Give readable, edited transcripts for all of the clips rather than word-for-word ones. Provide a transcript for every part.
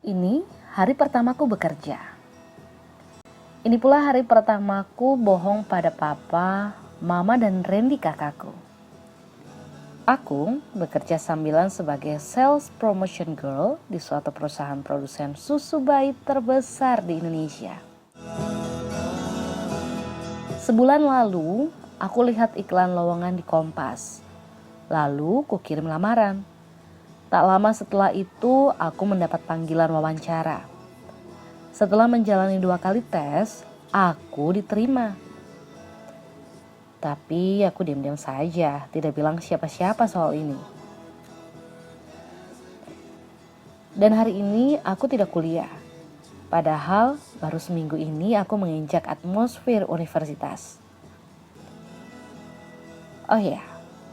Ini hari pertamaku bekerja. Ini pula hari pertamaku bohong pada papa, mama, dan Randy kakakku. Aku bekerja sambilan sebagai sales promotion girl di suatu perusahaan produsen susu bayi terbesar di Indonesia. Sebulan lalu, aku lihat iklan lowongan di Kompas. Lalu, kukirim lamaran. Tak lama setelah itu, aku mendapat panggilan wawancara. Setelah menjalani 2 kali tes, aku diterima. Tapi aku diam-diam saja, tidak bilang siapa-siapa soal ini. Dan hari ini aku tidak kuliah. Padahal baru seminggu ini aku menginjak atmosfer universitas. Oh ya,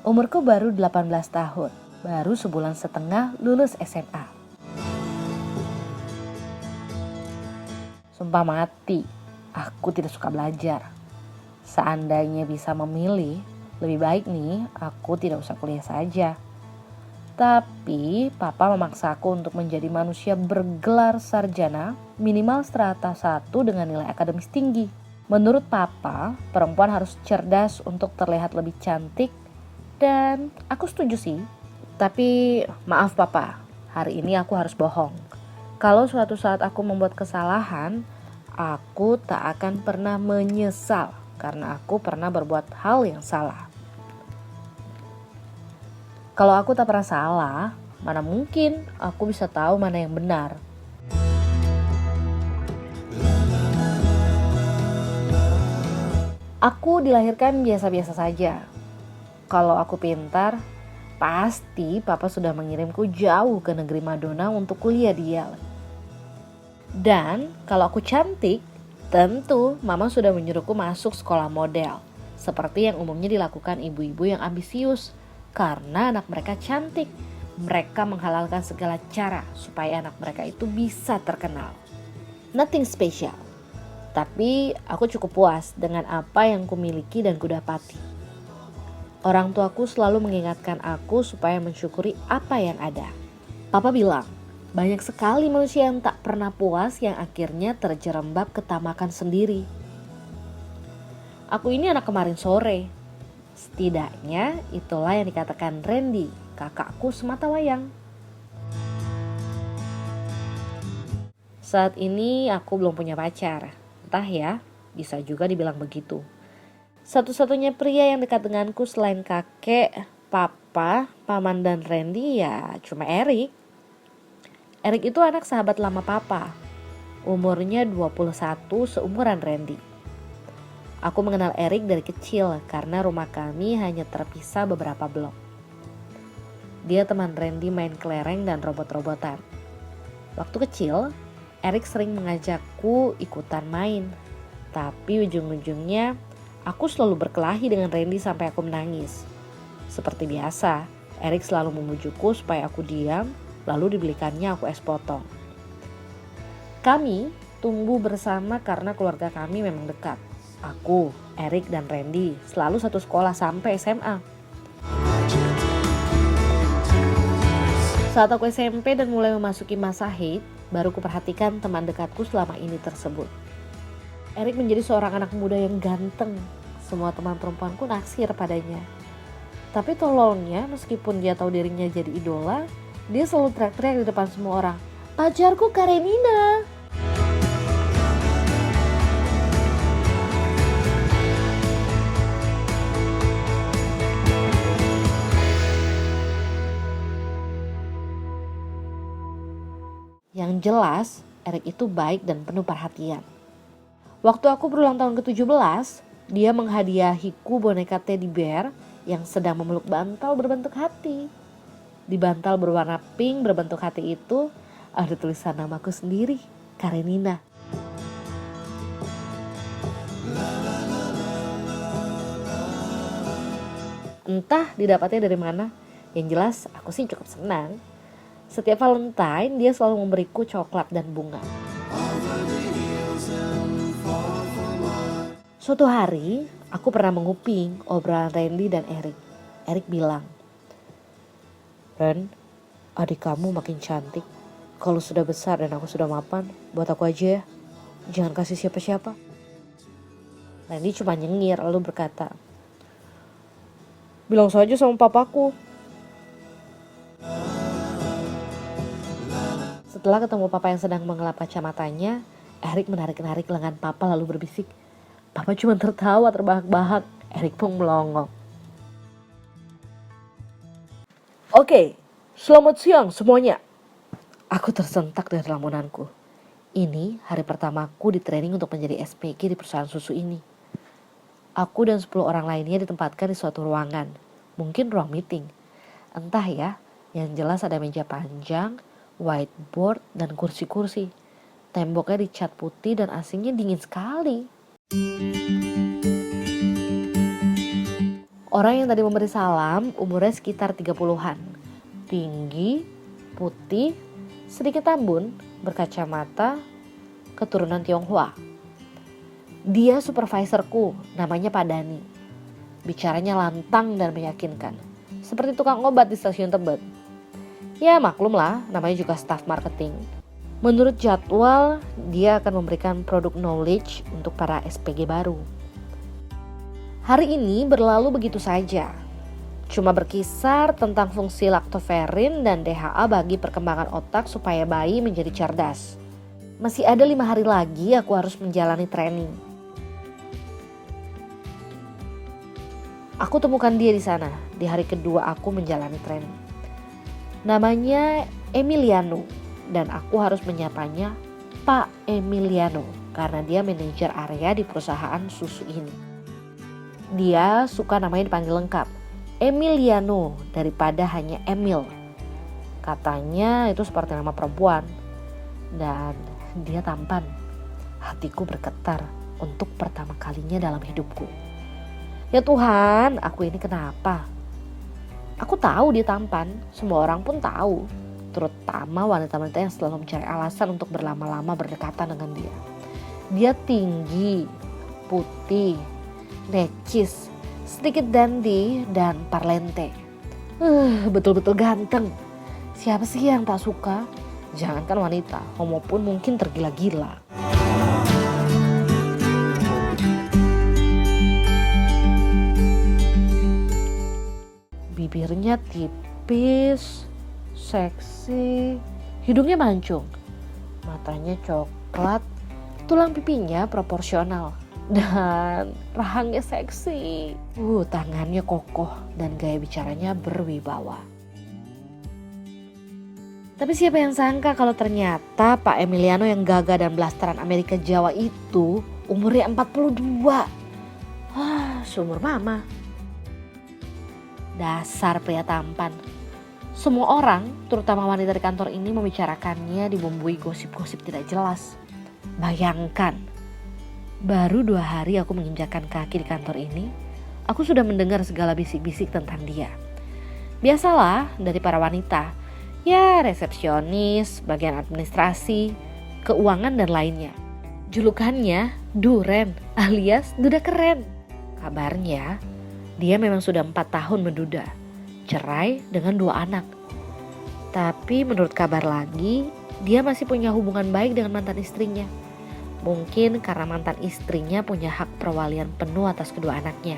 umurku baru 18 tahun. Baru sebulan setengah lulus SMA. Sumpah mati, aku tidak suka belajar. Seandainya bisa memilih, lebih baik nih aku tidak usah kuliah saja. Tapi papa memaksa aku untuk menjadi manusia bergelar sarjana minimal strata 1 dengan nilai akademis tinggi. Menurut papa, perempuan harus cerdas untuk terlihat lebih cantik dan aku setuju sih. Tapi maaf papa, hari ini aku harus bohong. Kalau suatu saat aku membuat kesalahan, aku tak akan pernah menyesal karena aku pernah berbuat hal yang salah. Kalau aku tak pernah salah, mana mungkin aku bisa tahu mana yang benar. Aku dilahirkan biasa-biasa saja. Kalau aku pintar, pasti papa sudah mengirimku jauh ke negeri Madonna untuk kuliah di Yale. Dan kalau aku cantik, tentu mama sudah menyuruhku masuk sekolah model. Seperti yang umumnya dilakukan ibu-ibu yang ambisius. Karena anak mereka cantik, mereka menghalalkan segala cara supaya anak mereka itu bisa terkenal. Nothing special. Tapi aku cukup puas dengan apa yang kumiliki dan kudapati. Orang tuaku selalu mengingatkan aku supaya mensyukuri apa yang ada. Papa bilang, banyak sekali manusia yang tak pernah puas yang akhirnya terjerembab ketamakan sendiri. Aku ini anak kemarin sore. Setidaknya itulah yang dikatakan Randy, kakakku sematawayang. Saat ini aku belum punya pacar. Entah ya, bisa juga dibilang begitu. Satu-satunya pria yang dekat denganku selain kakek, papa, paman, dan Randy ya cuma Erik. Erik itu anak sahabat lama papa. Umurnya 21 seumuran Randy. Aku mengenal Erik dari kecil karena rumah kami hanya terpisah beberapa blok. Dia teman Randy main kelereng dan robot-robotan. Waktu kecil, Erik sering mengajakku ikutan main. Tapi ujung-ujungnya aku selalu berkelahi dengan Randy sampai aku menangis. Seperti biasa, Erik selalu memujukku supaya aku diam, lalu dibelikannya aku es potong. Kami tumbuh bersama karena keluarga kami memang dekat. Aku, Erik, dan Randy selalu satu sekolah sampai SMA. Saat aku SMP dan mulai memasuki masa hate, baru kuperhatikan teman dekatku selama ini tersebut. Erik menjadi seorang anak muda yang ganteng. Semua teman perempuanku naksir padanya. Tapi tololnya, meskipun dia tahu dirinya jadi idola, dia selalu teriak-teriak di depan semua orang. Pacarku Karenina. Yang jelas, Erik itu baik dan penuh perhatian. Waktu aku berulang tahun ke-17, dia menghadiahiku boneka teddy bear yang sedang memeluk bantal berbentuk hati. Di bantal berwarna pink berbentuk hati itu ada tulisan namaku sendiri, Karenina. Entah didapatnya dari mana, yang jelas aku sih cukup senang. Setiap Valentine dia selalu memberiku coklat dan bunga. Suatu hari, aku pernah menguping obrolan Randy dan Erik. Erik bilang, Ren, adik kamu makin cantik. Kalau sudah besar dan aku sudah mapan, buat aku aja ya. Jangan kasih siapa-siapa. Randy cuma nyengir lalu berkata, bilang saja sama papaku. Setelah ketemu papa yang sedang mengelap kacamatanya, Erik menarik-narik lengan papa lalu berbisik. Papa cuma tertawa terbahak-bahak. Erik pun melongok. Oke, selamat siang semuanya. Aku tersentak dari lamunanku. Ini hari pertamaku di training untuk menjadi SPG di perusahaan susu ini. Aku dan 10 orang lainnya ditempatkan di suatu ruangan. Mungkin ruang meeting. Entah ya, yang jelas ada meja panjang, whiteboard, dan kursi-kursi. Temboknya dicat putih dan AC-nya dingin sekali. Orang yang tadi memberi salam umurnya sekitar 30-an. Tinggi, putih, sedikit tambun, berkacamata, keturunan Tionghoa. Dia supervisorku, namanya Pak Dani. Bicaranya lantang dan meyakinkan, seperti tukang obat di stasiun Tebet. Ya maklum lah, namanya juga staff marketing. Menurut jadwal, dia akan memberikan produk knowledge untuk para SPG baru. Hari ini berlalu begitu saja. Cuma berkisar tentang fungsi laktoferin dan DHA bagi perkembangan otak supaya bayi menjadi cerdas. Masih ada 5 hari lagi aku harus menjalani training. Aku temukan dia di sana di hari kedua aku menjalani training. Namanya Emiliano dan aku harus menyapanya Pak Emiliano karena dia manajer area di perusahaan susu ini. Dia suka namanya dipanggil lengkap, Emiliano daripada hanya Emil. Katanya itu seperti nama perempuan. Dan dia tampan. Hatiku bergetar untuk pertama kalinya dalam hidupku. Ya Tuhan, aku ini kenapa? Aku tahu dia tampan, semua orang pun tahu. Terutama wanita-wanita yang selalu mencari alasan untuk berlama-lama berdekatan dengan dia. Dia tinggi, putih, necis, sedikit dandy dan parlente. Betul-betul ganteng. Siapa sih yang tak suka? Jangankan wanita, homo pun mungkin tergila-gila. Bibirnya tipis, seksi, hidungnya mancung, matanya coklat, tulang pipinya proporsional. Dan rahangnya seksi. Tangannya kokoh dan gaya bicaranya berwibawa. Tapi siapa yang sangka kalau ternyata Pak Emiliano yang gagah dan blasteran Amerika Jawa itu umurnya 42. Seumur mama. Dasar pria tampan. Semua orang, terutama wanita di kantor ini membicarakannya dibumbui gosip-gosip tidak jelas. Bayangkan. Baru 2 hari aku menginjakkan kaki di kantor ini, aku sudah mendengar segala bisik-bisik tentang dia. Biasalah dari para wanita, ya resepsionis, bagian administrasi, keuangan dan lainnya. Julukannya Duren alias Duda Keren. Kabarnya dia memang sudah 4 tahun menduda, cerai dengan 2 anak. Tapi menurut kabar lagi, dia masih punya hubungan baik dengan mantan istrinya. Mungkin karena mantan istrinya punya hak perwalian penuh atas kedua anaknya.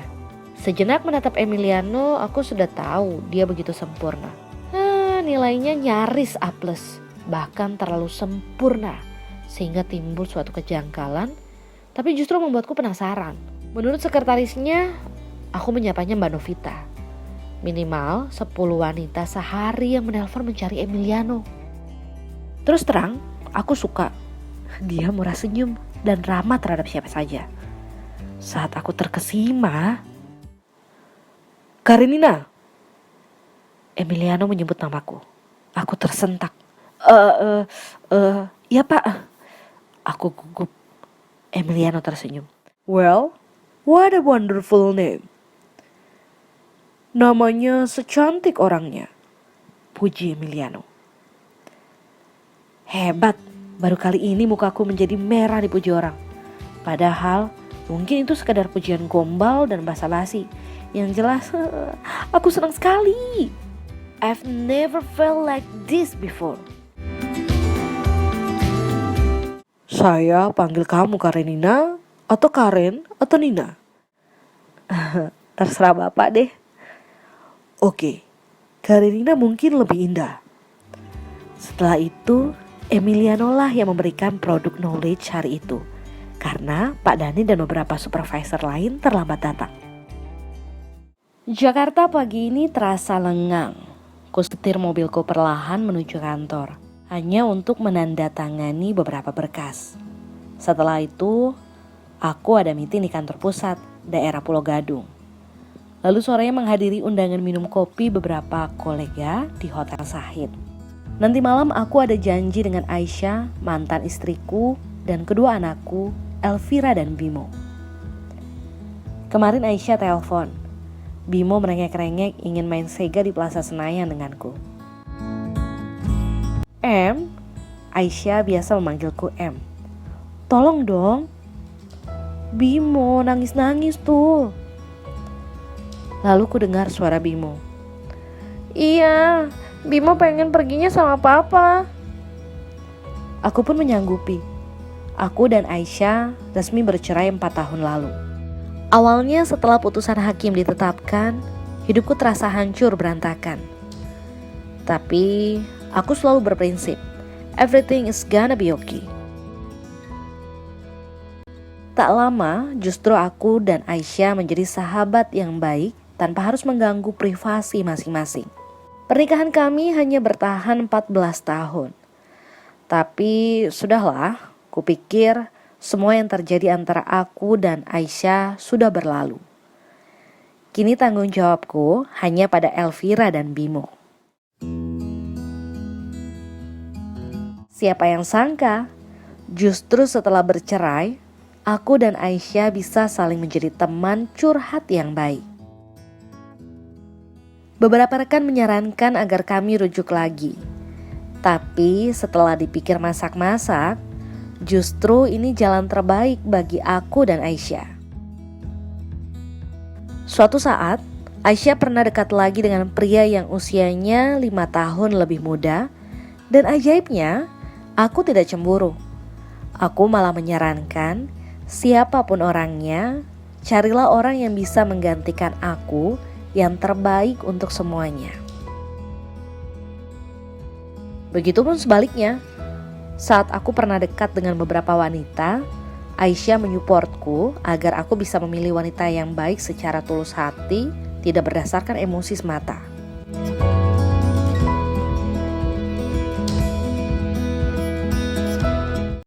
Sejenak menatap Emiliano, aku sudah tahu dia begitu sempurna. Nilainya nyaris A+, bahkan terlalu sempurna. Sehingga timbul suatu kejanggalan, tapi justru membuatku penasaran. Menurut sekretarisnya, aku menyapanya Mbak Novita. Minimal 10 wanita sehari yang menelpon mencari Emiliano. Terus terang, aku suka. Dia murah senyum dan ramah terhadap siapa saja. Saat aku terkesima, Karenina. Emiliano menyebut namaku. Aku tersentak. Ya Pak. Aku gugup. Emiliano tersenyum. Well, what a wonderful name. Namanya secantik orangnya. Puji Emiliano. Hebat. Baru kali ini mukaku menjadi merah dipuji orang. Padahal mungkin itu sekadar pujian gombal dan basa-basi. Yang jelas aku senang sekali. I've never felt like this before. Saya panggil kamu Karenina, atau Karen, atau Nina? Terserah Bapak deh. Oke, Karenina mungkin lebih indah. Setelah itu, Emiliano lah yang memberikan produk knowledge hari itu. Karena Pak Dhani dan beberapa supervisor lain terlambat datang. Jakarta pagi ini terasa lengang. Ku setir mobilku perlahan menuju kantor, hanya untuk menandatangani beberapa berkas. Setelah itu, aku ada meeting di kantor pusat, daerah Pulau Gadung. Lalu sorenya menghadiri undangan minum kopi beberapa kolega di Hotel Sahid. Nanti malam aku ada janji dengan Aisyah, mantan istriku, dan kedua anakku, Elvira dan Bimo. Kemarin Aisyah telepon. Bimo merengek-rengek ingin main Sega di Plaza Senayan denganku. M, Aisyah biasa memanggilku M. Tolong dong. Bimo nangis-nangis tuh. Lalu ku dengar suara Bimo. Iya, Bimo pengen perginya sama papa. Aku pun menyanggupi. Aku dan Aisyah resmi bercerai 4 tahun lalu. Awalnya setelah putusan hakim ditetapkan, hidupku terasa hancur berantakan. Tapi aku selalu berprinsip, everything is gonna be okay. Tak lama justru aku dan Aisyah menjadi sahabat yang baik tanpa harus mengganggu privasi masing-masing. Pernikahan kami hanya bertahan 14 tahun. Tapi sudahlah, kupikir semua yang terjadi antara aku dan Aisyah sudah berlalu. Kini tanggung jawabku hanya pada Elvira dan Bimo. Siapa yang sangka, justru setelah bercerai, aku dan Aisyah bisa saling menjadi teman curhat yang baik. Beberapa rekan menyarankan agar kami rujuk lagi. Tapi setelah dipikir masak-masak, justru ini jalan terbaik bagi aku dan Aisyah. Suatu saat, Aisyah pernah dekat lagi dengan pria yang usianya 5 tahun lebih muda. Dan ajaibnya, aku tidak cemburu. Aku malah menyarankan, siapapun orangnya, carilah orang yang bisa menggantikan aku yang terbaik untuk semuanya. Begitupun sebaliknya. Saat aku pernah dekat dengan beberapa wanita, Aisyah menyuportku agar aku bisa memilih wanita yang baik secara tulus hati, tidak berdasarkan emosi semata.